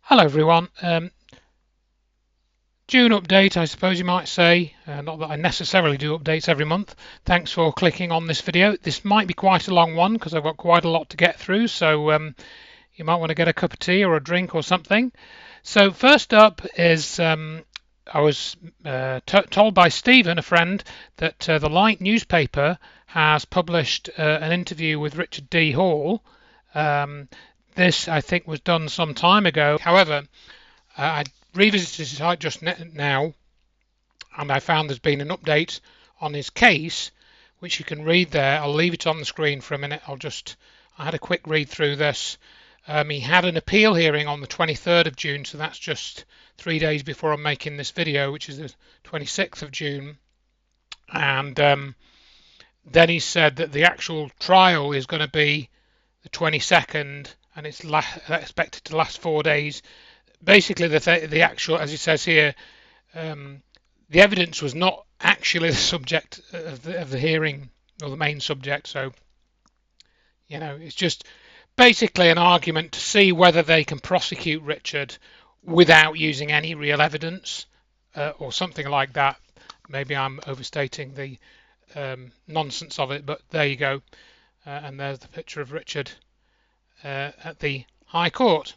Hello everyone. June update, I suppose you might say. Not that I necessarily do updates every month. Thanks for clicking on this video. This might be quite a long one because I've got quite a lot to get through, so you might want to get a cup of tea or a drink or something. So first up is I was told by Stephen, a friend, that the Light newspaper has published an interview with Richard D. Hall. This, I think, was done some time ago. However, I revisited his site just now, and I found there's been an update on his case, which you can read there. I'll leave it on the screen for a minute. I had a quick read through this. He had an appeal hearing on the 23rd of June, so that's just 3 days before I'm making this video, which is the 26th of June. And then he said that the actual trial is going to be the 22nd, and it's expected to last 4 days. Basically, the actual, as it says here, the evidence was not actually the subject of the hearing or the main subject. So, it's just basically an argument to see whether they can prosecute Richard without using any real evidence or something like that. Maybe I'm overstating the nonsense of it, but there you go. And there's the picture of Richard at the High Court.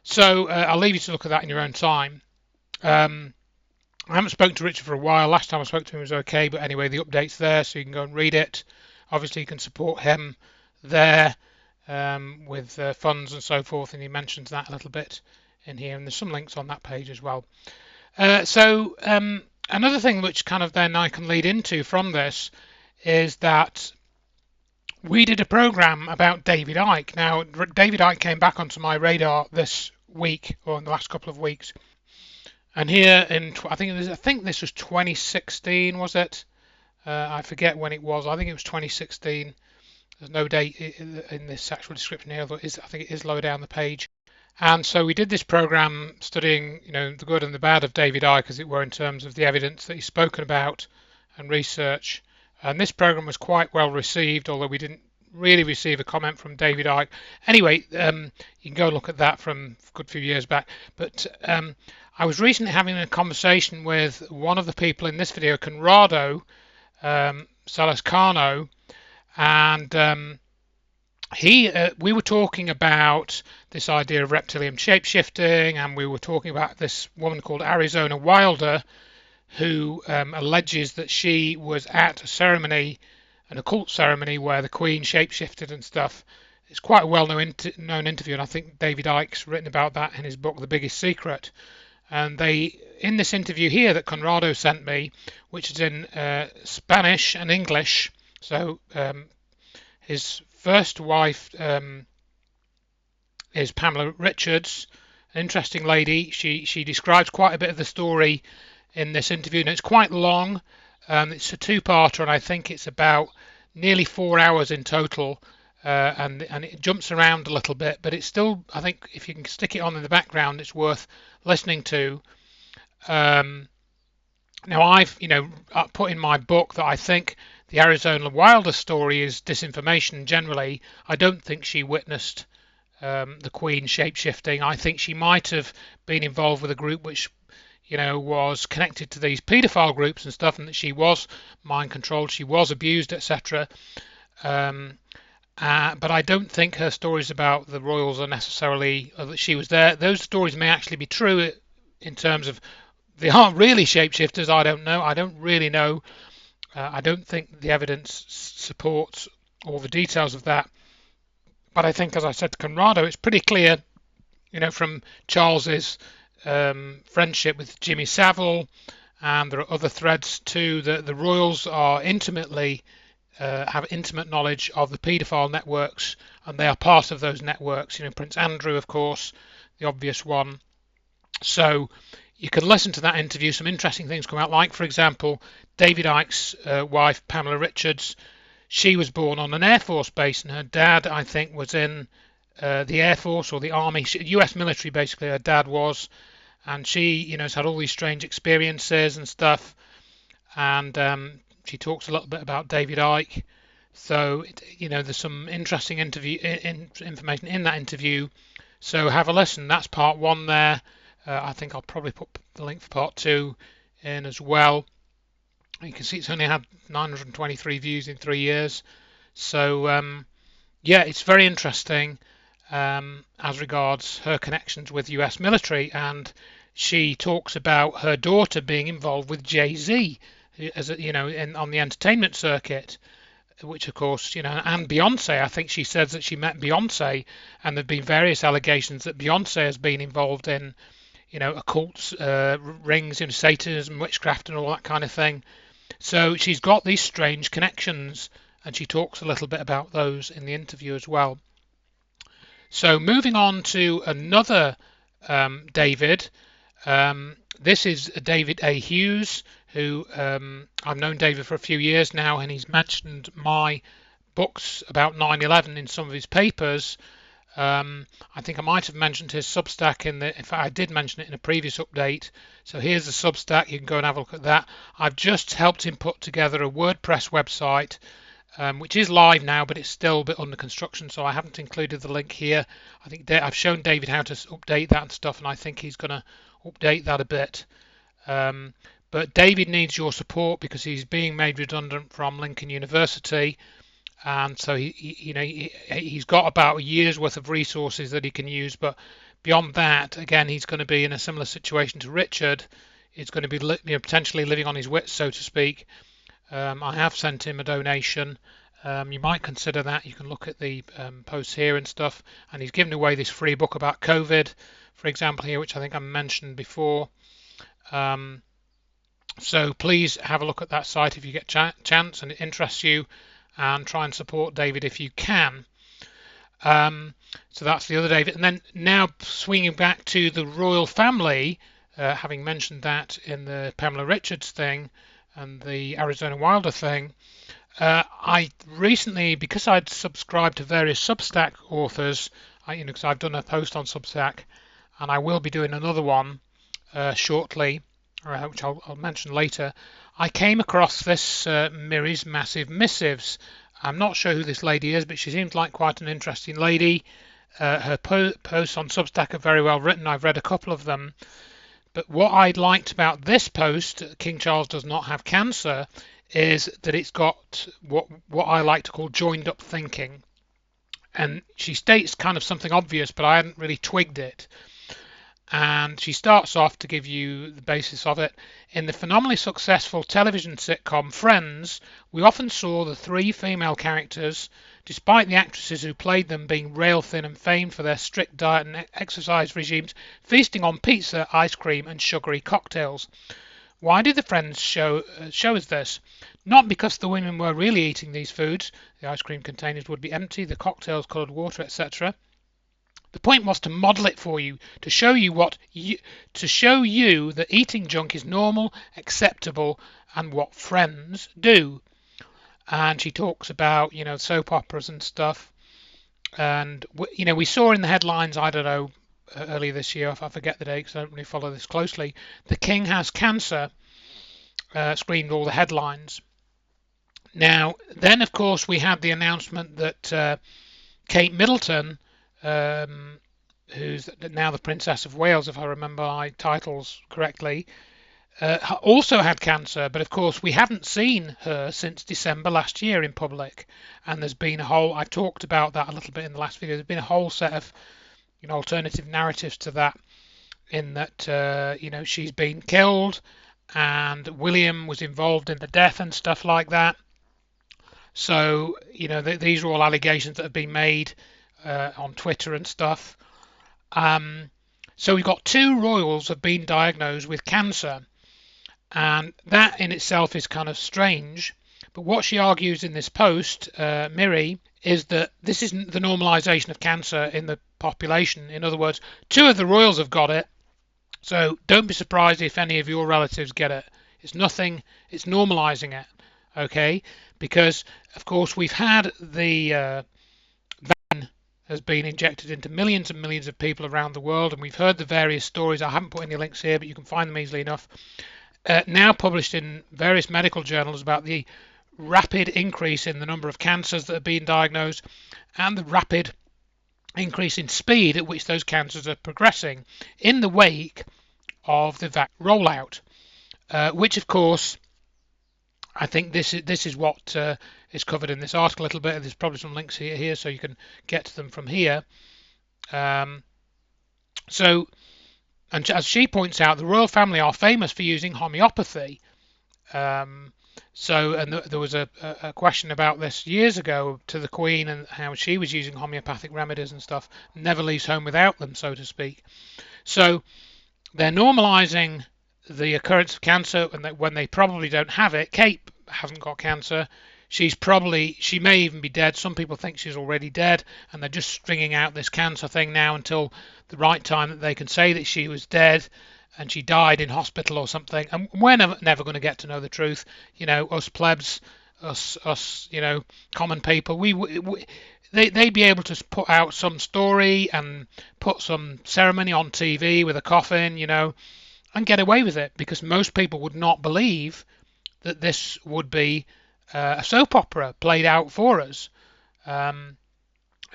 So I'll leave you to look at that in your own time. I haven't spoken to Richard for a while. Last time I spoke to him was okay, but anyway, the update's there, so you can go and read it. Obviously, you can support him there with funds and so forth, and he mentions that a little bit in here, and there's some links on that page as well. So another thing which kind of then I can lead into from this is that we did a program about David Icke. Now, David Icke came back onto my radar this week, or in the last couple of weeks. And here I think this was 2016, was it? I forget when it was. I think it was 2016. There's no date in this actual description here, but I think it is lower down the page. And so we did this program studying, the good and the bad of David Icke, as it were, in terms of the evidence that he's spoken about and research. And this program was quite well received, although we didn't really receive a comment from David Icke. Anyway, you can go look at that from a good few years back. But I was recently having a conversation with one of the people in this video, Conrado Salascano, and we were talking about this idea of reptilian shapeshifting, and we were talking about this woman called Arizona Wilder, who alleges that she was at a ceremony, an occult ceremony, where the Queen shapeshifted and stuff. It's quite a well-known interview, and I think David Icke's written about that in his book, The Biggest Secret. And in this interview here that Conrado sent me, which is in Spanish and English, so his first wife is Pamela Richards, an interesting lady. She describes quite a bit of the story in this interview, and it's quite long. It's a two-parter, and I think it's about nearly 4 hours in total, and it jumps around a little bit, but it's still, I think, if you can stick it on in the background, it's worth listening to. Now I've put in my book that I think the Arizona Wilder story is disinformation generally. I don't think she witnessed the Queen shapeshifting. I think she might have been involved with a group which was connected to these paedophile groups and stuff, and that she was mind controlled, she was abused, etc. But I don't think her stories about the royals are necessarily that she was there. Those stories may actually be true in terms of they aren't really shapeshifters. I don't know. I don't really know. I don't think the evidence supports all the details of that. But I think, as I said to Conrado, it's pretty clear, from Charles's friendship with Jimmy Savile, and there are other threads too, that the royals are have intimate knowledge of the paedophile networks, and they are part of those networks. Prince Andrew, of course, the obvious one. So you can listen to that interview. Some interesting things come out, like, for example, David Icke's wife, Pamela Richards. She was born on an Air Force base, and her dad, I think, was in the Air Force or the Army, US military, basically. Her dad was, and she, has had all these strange experiences and stuff. And she talks a little bit about David Icke. So, there's some interesting information in that interview So have a listen. That's part one there. I think I'll probably put the link for part two in as well. You can see it's only had 923 views in 3 years. So yeah, it's very interesting as regards her connections with US military, and she talks about her daughter being involved with Jay-Z as a, on the entertainment circuit, which of course, and Beyonce. I think she says that she met Beyonce, and there've been various allegations that Beyonce has been involved in, occult rings, Satanism, witchcraft, and all that kind of thing. So she's got these strange connections, and she talks a little bit about those in the interview as well. So moving on to another David. This is David A. Hughes, who I've known David for a few years now, and he's mentioned my books about 9/11 in some of his papers. I think I might have mentioned his Substack in fact, I did mention it in a previous update. So here's the Substack. You can go and have a look at that. I've just helped him put together a WordPress website, which is live now, but it's still a bit under construction, so I haven't included the link here. I think I've shown David how to update that and stuff, and I think he's going to update that a bit. But David needs your support because he's being made redundant from Lincoln University, and so he's got about a year's worth of resources that he can use. But beyond that, again, he's going to be in a similar situation to Richard. He's going to be potentially living on his wits, so to speak. I have sent him a donation. You might consider that. You can look at the posts here and stuff. And he's given away this free book about COVID, for example, here, which I think I mentioned before. So please have a look at that site if you get chance and it interests you, and try and support David if you can. So that's the other David. And then now swinging back to the royal family, having mentioned that in the Pamela Richards thing and the Arizona Wilder thing, I recently, because I'd subscribed to various Substack authors, because I've done a post on Substack, and I will be doing another one shortly, which I'll mention later. I came across this Miri's Massive Missives. I'm not sure who this lady is, but she seems like quite an interesting lady. Her posts on Substack are very well written. I've read a couple of them. But what I liked about this post, King Charles does not have cancer, is that it's got what I like to call joined up thinking. And she states kind of something obvious, but I hadn't really twigged it. And she starts off to give you the basis of it. In the phenomenally successful television sitcom Friends, we often saw the three female characters, despite the actresses who played them being rail thin and famed for their strict diet and exercise regimes, feasting on pizza, ice cream and sugary cocktails. Why did the Friends show us this? Not because the women were really eating these foods, the ice cream containers would be empty, the cocktails coloured water, etc. The point was to model it for you, to show you that eating junk is normal, acceptable, and what Friends do. And she talks about, soap operas and stuff. And, we saw in the headlines, I don't know, earlier this year, if I forget the date because I don't really follow this closely, the King has cancer, screamed all the headlines. Now, then, of course, we had the announcement that Kate Middleton, who's now the Princess of Wales, if I remember my titles correctly, also had cancer, but of course we haven't seen her since December last year in public, and there's been I talked about that a little bit in the last video. There's been a whole set of alternative narratives to that, in that she's been killed and William was involved in the death and stuff like that. So these are all allegations that have been made on Twitter and stuff. So we've got two royals have been diagnosed with cancer, and that in itself is kind of strange. But what she argues in this post, Miri, is that this isn't the normalisation of cancer in the population. In other words, two of the royals have got it, so don't be surprised if any of your relatives get it. It's nothing, it's normalising it, okay? Because, of course, we've had the has been injected into millions and millions of people around the world, and we've heard the various stories. I haven't put any links here, but you can find them easily enough. Now published in various medical journals about the rapid increase in the number of cancers that are being diagnosed and the rapid increase in speed at which those cancers are progressing in the wake of the vaccine rollout, which of course I think this is what is covered in this article a little bit. There's probably some links here so you can get to them from here. Um, so, and as she points out, the royal family are famous for using homeopathy. Um, and there was a question about this years ago to the Queen and how she was using homeopathic remedies and stuff. Never leaves home without them, so to speak. So they're normalising the occurrence of cancer when they probably don't have it. Kate hasn't got cancer. She may even be dead. Some people think she's already dead, and they're just stringing out this cancer thing now until the right time that they can say that she was dead and she died in hospital or something. And we're never going to get to know the truth. Us plebs, us, common people, they'd be able to put out some story and put some ceremony on TV with a coffin, and get away with it, because most people would not believe that this would be a soap opera played out for us. And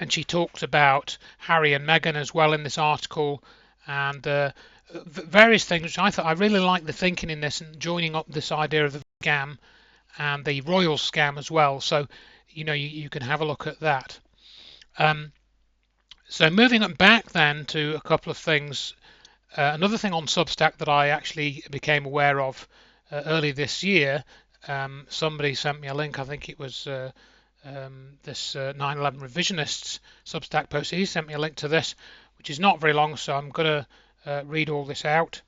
she talks about Harry and Meghan as well in this article, and various things which I really like the thinking in this, and joining up this idea of the scam and the royal scam as well. So you can have a look at that. So moving back then to a couple of things. Another thing on Substack that I actually became aware of early this year, somebody sent me a link. I think it was this 9/11 Revisionists Substack post. He sent me a link to this, which is not very long, so I'm going to read all this out.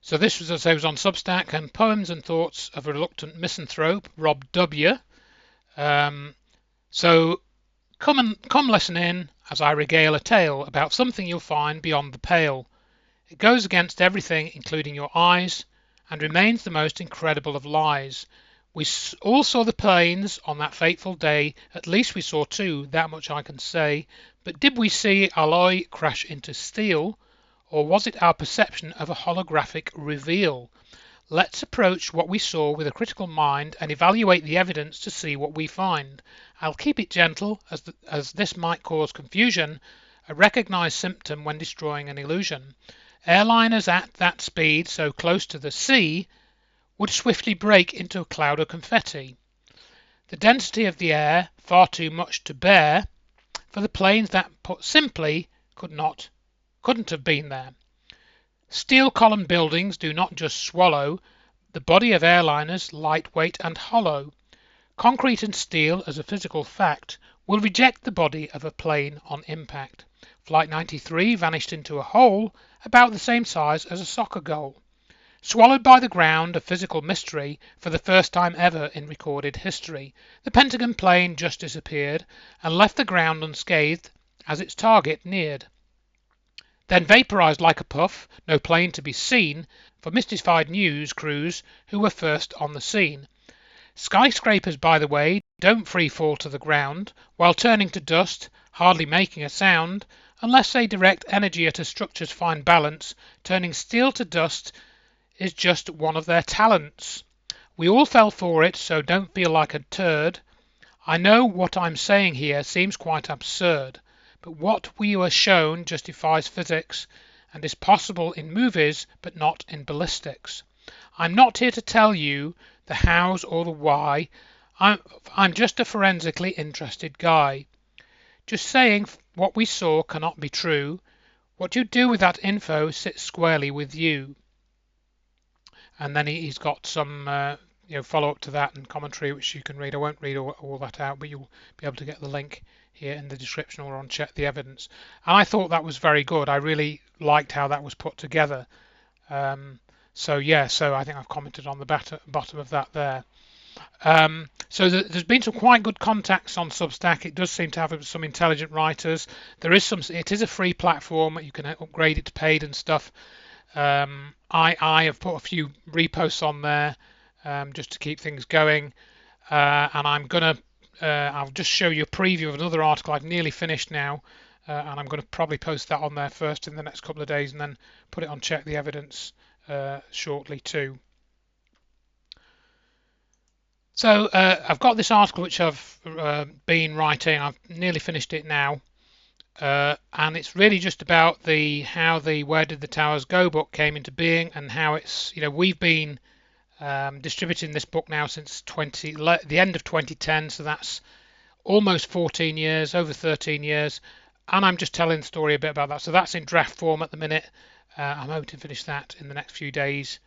So this was, as I say, was on Substack, and Poems and Thoughts of a Reluctant Misanthrope, Rob W. So come listen in as I regale a tale about something you'll find beyond the pale. It goes against everything, including your eyes, and remains the most incredible of lies. We all saw the planes on that fateful day. At least we saw two, that much I can say. But did we see alloy crash into steel, or was it our perception of a holographic reveal? Let's approach what we saw with a critical mind and evaluate the evidence to see what we find. I'll keep it gentle, as this might cause confusion, a recognized symptom when destroying an illusion. Airliners at that speed, so close to the sea, would swiftly break into a cloud of confetti. The density of the air, far too much to bear, for the planes that, put simply, couldn't have been there. Steel column buildings do not just swallow the body of airliners, lightweight and hollow. Concrete and steel, as a physical fact, will reject the body of a plane on impact. Flight 93 vanished into a hole about the same size as a soccer goal. Swallowed by the ground, a physical mystery for the first time ever in recorded history. The Pentagon plane just disappeared and left the ground unscathed as its target neared. Then vaporized like a puff, no plane to be seen, for mystified news crews who were first on the scene. Skyscrapers, by the way, don't free fall to the ground, while turning to dust, hardly making a sound, unless they direct energy at a structure's fine balance. Turning steel to dust is just one of their talents. We all fell for it, so don't feel like a turd. I know what I'm saying here seems quite absurd, but what we were shown justifies physics and is possible in movies, but not in ballistics. I'm not here to tell you the hows or the why. I'm just a forensically interested guy. Just saying what we saw cannot be true. What you do with that info sits squarely with you. And then he's got some follow-up to that and commentary which you can read. I won't read all that out, but you'll be able to get the link here in the description or on Check the Evidence. And I thought that was very good. I really liked how that was put together. So I think I've commented on the bottom of that there. So there's been some quite good contacts on Substack. It does seem to have some intelligent writers. It is a free platform. You can upgrade it to paid and stuff. I have put a few reposts on there just to keep things going, and I'll just show you a preview of another article I've nearly finished now, and I'm going to probably post that on there first in the next couple of days, and then put it on Check the Evidence shortly too. So I've got this article which I've been writing. I've nearly finished it now. and it's really just about how the Where Did the Towers Go book came into being, and how it's, we've been distributing this book now since the end of 2010, so that's almost 14 years, over 13 years, and I'm just telling the story a bit about that. So that's in draft form at the minute. I'm hoping to finish that in the next few days,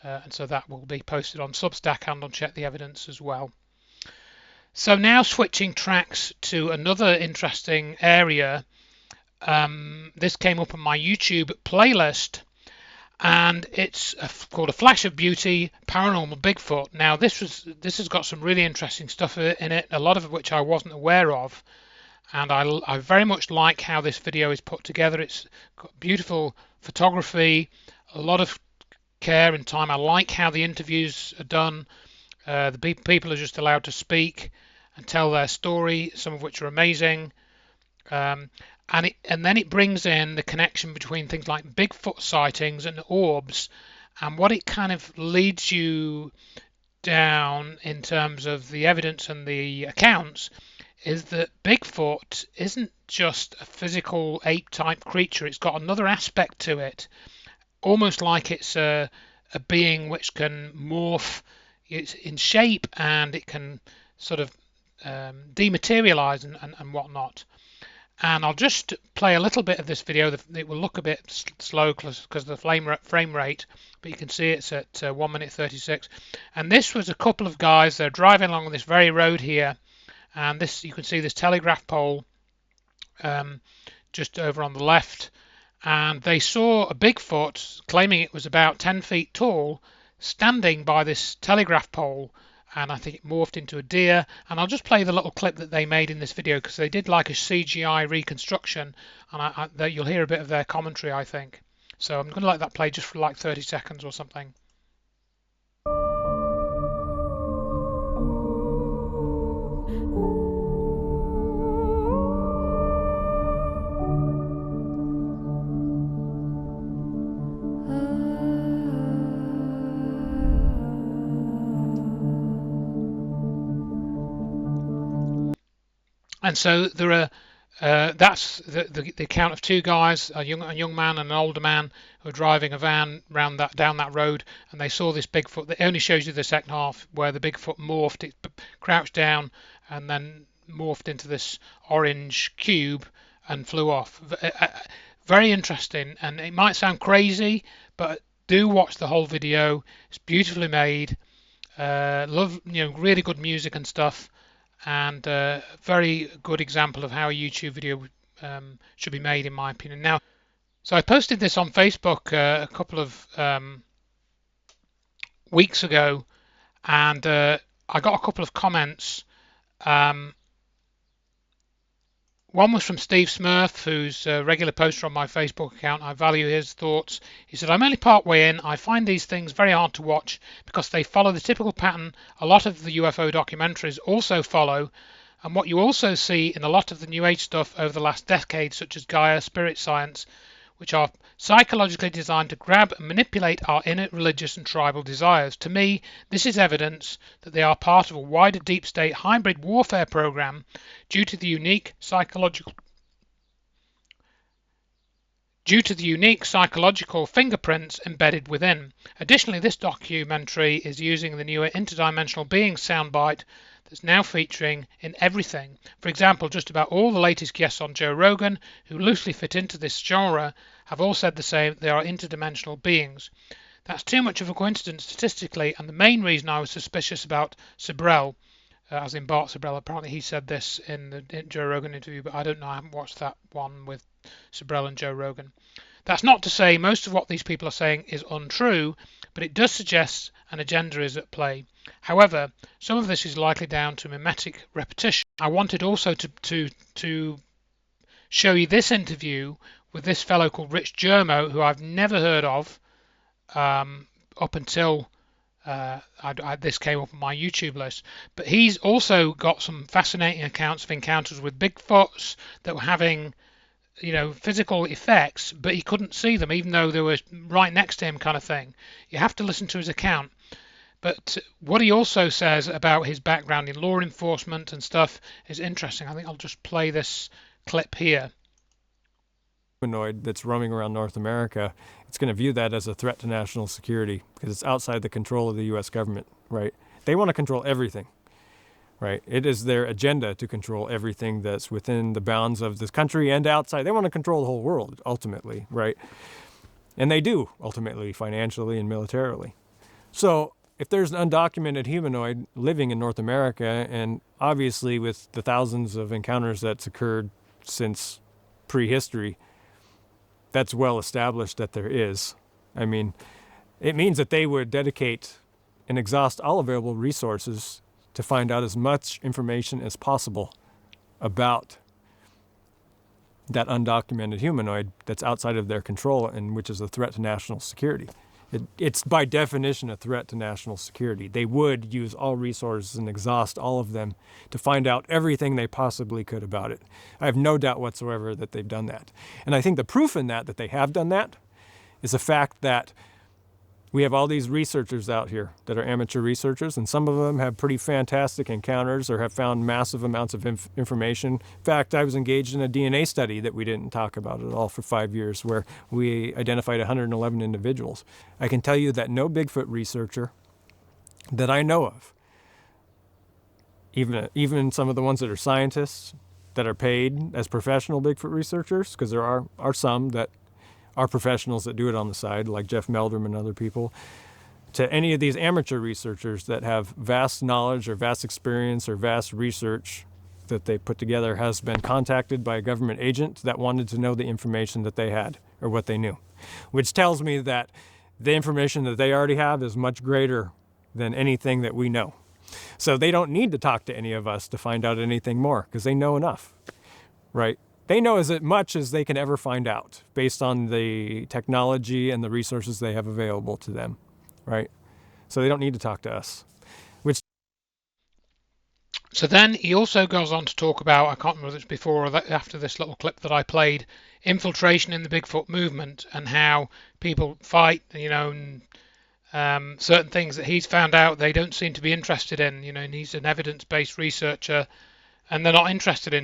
and so that will be posted on Substack and on Check the Evidence as well. So now switching tracks to another interesting area. This came up on my YouTube playlist, and it's called A Flash of Beauty, Paranormal Bigfoot. Now this has got some really interesting stuff in it, a lot of which I wasn't aware of, and I very much like how this video is put together. It's got beautiful photography, a lot of care and time. I like how the interviews are done. The people are just allowed to speak and tell their story, some of which are amazing. And then it brings in the connection between things like Bigfoot sightings and orbs, and what it kind of leads you down in terms of the evidence and the accounts is that Bigfoot isn't just a physical ape-type creature. It's got another aspect to it, almost like it's a being which can morph in shape, and it can sort of dematerialize and whatnot. And I'll just play a little bit of this video. It will look a bit slow because of the frame rate, but you can see it's at 1 minute 36. And this was a couple of guys. They're driving along this very road here, and this, you can see this telegraph pole just over on the left, and they saw a Bigfoot, claiming it was about 10 feet tall, standing by this telegraph pole, and I think it morphed into a deer. And I'll just play the little clip that they made in this video, because they did like a CGI reconstruction, and you'll hear a bit of their commentary, I think. So I'm going to let that play just for like 30 seconds or something. And so there are that's the account of two guys, a young man and an older man, who are driving a van down that road, and they saw this Bigfoot. It only shows you the second half where the Bigfoot morphed, it crouched down and then morphed into this orange cube and flew off. Very interesting, and it might sound crazy, but do watch the whole video. It's beautifully made. Really good music and stuff, and very good example of how a YouTube video should be made, in my opinion. Now, so I posted this on Facebook a couple of weeks ago, and I got a couple of comments. One was from Steve Smurf, who's a regular poster on my Facebook account. I value his thoughts. He said, I'm only part way in. I find these things very hard to watch because they follow the typical pattern a lot of the UFO documentaries also follow, and what you also see in a lot of the New Age stuff over the last decade, such as Gaia, spirit science, which are psychologically designed to grab and manipulate our inner religious and tribal desires. To me, this is evidence that they are part of a wider deep state hybrid warfare program due to the unique psychological fingerprints embedded within. Additionally, this documentary is using the newer interdimensional being soundbite that's now featuring in everything. For example, just about all the latest guests on Joe Rogan, who loosely fit into this genre, have all said the same: they are interdimensional beings. That's too much of a coincidence statistically, and the main reason I was suspicious about Sibrel, as in Bart Sibrel. Apparently he said this in the Joe Rogan interview, but I don't know, I haven't watched that one with Sibrel and Joe Rogan. That's not to say most of what these people are saying is untrue, but it does suggest an agenda is at play. However, some of this is likely down to mimetic repetition. I wanted also to show you this interview with this fellow called Rich Germo, who I've never heard of up until this came up on my YouTube list. But he's also got some fascinating accounts of encounters with Bigfoots that were having physical effects, but he couldn't see them even though they were right next to him, kind of thing. You have to listen to his account. But what he also says about his background in law enforcement and stuff is interesting. I think I'll just play this clip here. humanoid that's roaming around North America, it's going to view that as a threat to national security because it's outside the control of the U.S. government, right? They want to control everything, right? It is their agenda to control everything that's within the bounds of this country and outside. They want to control the whole world, ultimately, right? And they do, ultimately, financially and militarily. So if there's an undocumented humanoid living in North America, and obviously with the thousands of encounters that's occurred since prehistory, that's well established that there is. I mean, it means that they would dedicate and exhaust all available resources to find out as much information as possible about that undocumented humanoid that's outside of their control and which is a threat to national security. It's by definition a threat to national security. They would use all resources and exhaust all of them to find out everything they possibly could about it. I have no doubt whatsoever that they've done that. And I think the proof in that they have done that is the fact that we have all these researchers out here that are amateur researchers, and some of them have pretty fantastic encounters or have found massive amounts of information. In fact, I was engaged in a DNA study that we didn't talk about at all for 5 years where we identified 111 individuals. I can tell you that no Bigfoot researcher that I know of, even some of the ones that are scientists that are paid as professional Bigfoot researchers, because there are some that are professionals that do it on the side, like Jeff Meldrum and other people, to any of these amateur researchers that have vast knowledge or vast experience or vast research that they put together has been contacted by a government agent that wanted to know the information that they had or what they knew, which tells me that the information that they already have is much greater than anything that we know. So they don't need to talk to any of us to find out anything more because they know enough, right? They know as much as they can ever find out based on the technology and the resources they have available to them, right? So they don't need to talk to us. So then he also goes on to talk about, I can't remember whether it's before or after this little clip that I played, infiltration in the Bigfoot movement and how people fight, and certain things that he's found out they don't seem to be interested in, and he's an evidence-based researcher and they're not interested in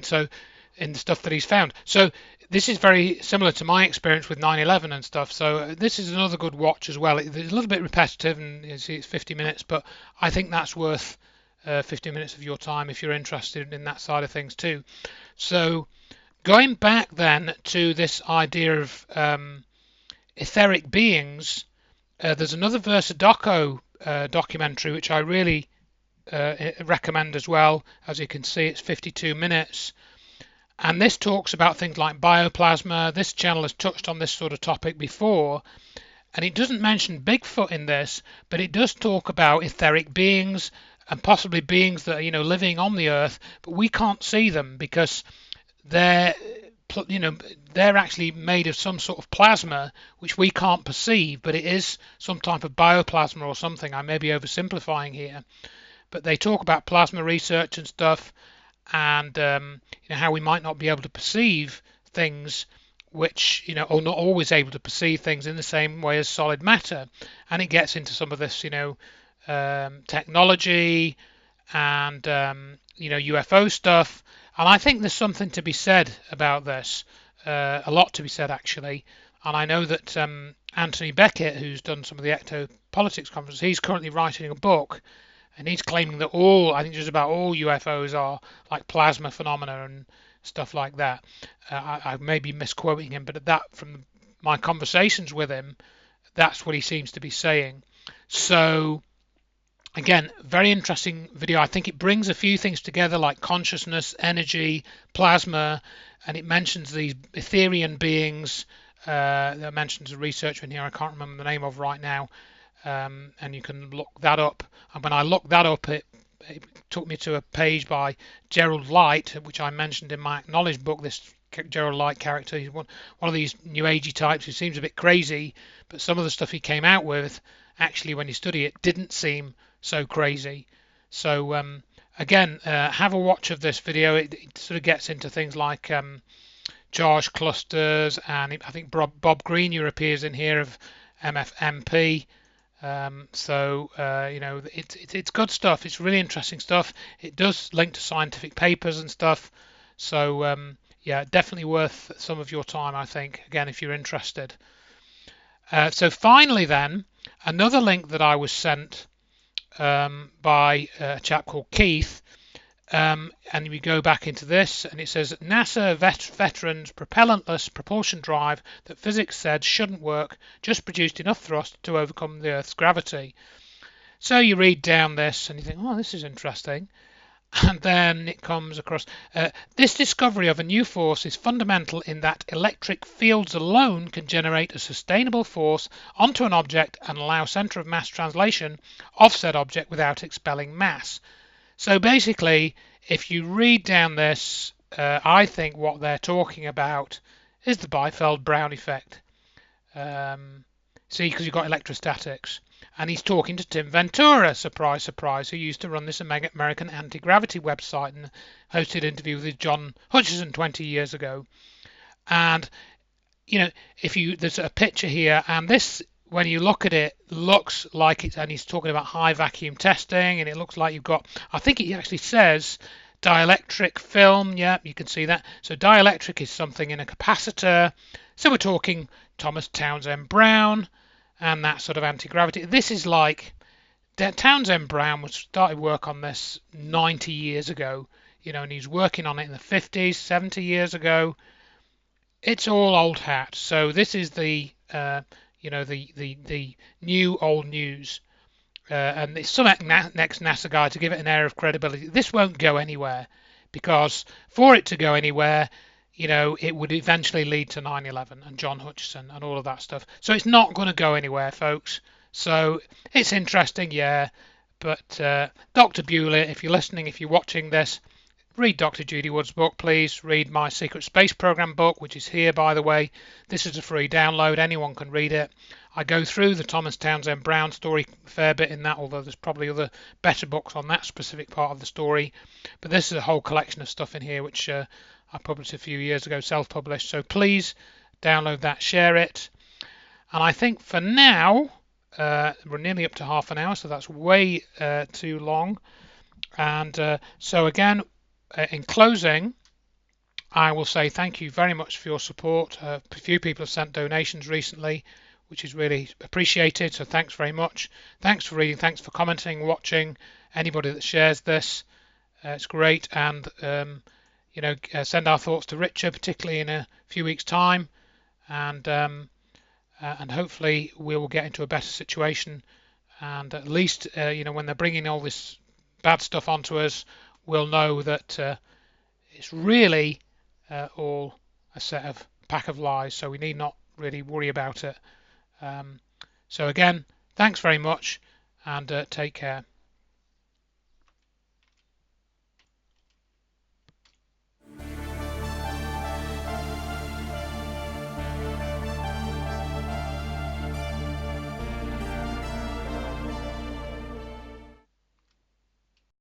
the stuff that he's found. So this is very similar to my experience with 9/11 and stuff. So this is another good watch as well. It's a little bit repetitive, and it's 50 minutes, but I think that's worth 50 minutes of your time if you're interested in that side of things too. So going back then to this idea of etheric beings, there's another Versadoco documentary which I really recommend as well. As you can see, it's 52 minutes. And this talks about things like bioplasma. This channel has touched on this sort of topic before, and it doesn't mention Bigfoot in this, but it does talk about etheric beings and possibly beings that are, living on the earth, but we can't see them because they're actually made of some sort of plasma which we can't perceive, but it is some type of bioplasma or something. I may be oversimplifying here, but they talk about plasma research and stuff, and how we might not be able to perceive things which, or not always able to perceive things in the same way as solid matter. And it gets into some of this, technology and, UFO stuff. And I think there's something to be said about this, a lot to be said, actually. And I know that Anthony Beckett, who's done some of the Ectopolitics conference, he's currently writing a book. And he's claiming that I think just about all UFOs are like plasma phenomena and stuff like that. I may be misquoting him, but from my conversations with him, that's what he seems to be saying. So, again, very interesting video. I think it brings a few things together like consciousness, energy, plasma, and it mentions these Etherian beings. That mentions a researcher in here I can't remember the name of right now. And you can look that up. And when I looked that up, it took me to a page by Gerald Light, which I mentioned in my acknowledged book. This Gerald Light character, he's one of these new agey types who seems a bit crazy, but some of the stuff he came out with, actually, when you study it, didn't seem so crazy. So again, have a watch of this video. It sort of gets into things like charge clusters, and I think Bob Greenyer appears in here of MFMP. It's good stuff. It's really interesting stuff. It does link to scientific papers and stuff. So yeah, definitely worth some of your time, I think, again, if you're interested. So finally then, another link that I was sent by a chap called Keith, and we go back into this, and it says NASA veterans propellantless propulsion drive that physics said shouldn't work just produced enough thrust to overcome the Earth's gravity. So you read down this and you think, oh, this is interesting. And then it comes across, this discovery of a new force is fundamental in that electric fields alone can generate a sustainable force onto an object and allow center of mass translation of said object without expelling mass. So basically, if you read down this, I think what they're talking about is the Biefeld-Brown effect. See, because you've got electrostatics. And he's talking to Tim Ventura, surprise, surprise, who used to run this American anti-gravity website and hosted interviews with John Hutchison 20 years ago. And, you know, there's a picture here, and this, when you look at it, looks like it's, and he's talking about high vacuum testing, and it looks like you've got, I think it actually says dielectric film. Yeah, you can see that. So dielectric is something in a capacitor. So we're talking Thomas Townsend Brown and that sort of anti-gravity. This is like Townsend Brown started work on this 90 years ago, you know, and he's working on it in the 50s, 70 years ago. It's all old hat. So this is the you know, the new old news. And it's some next NASA guy to give it an air of credibility. This won't go anywhere, because for it to go anywhere, you know, it would eventually lead to 9/11 and John Hutchison and all of that stuff. So it's not going to go anywhere, folks. So it's interesting, yeah. But Dr. Bewley, if you're listening, if you're watching this, read Dr. Judy Wood's book, please. Read my Secret Space Program book, which is here, by the way. This is a free download. Anyone can read it. I go through the Thomas Townsend Brown story a fair bit in that, although there's probably other better books on that specific part of the story. But this is a whole collection of stuff in here, which I published a few years ago, self-published. So please download that, share it. And I think for now, we're nearly up to half an hour, so that's way too long. And so again, in closing, I will say thank you very much for your support. A few people have sent donations recently, which is really appreciated, so thanks very much. Thanks for reading, thanks for commenting, watching, anybody that shares this. It's great. And you know, send our thoughts to Richard, particularly in a few weeks' time, and hopefully we will get into a better situation. And at least, you know, when they're bringing all this bad stuff onto us, we'll know that it's really all a pack of lies. So we need not really worry about it. So again, thanks very much, and take care.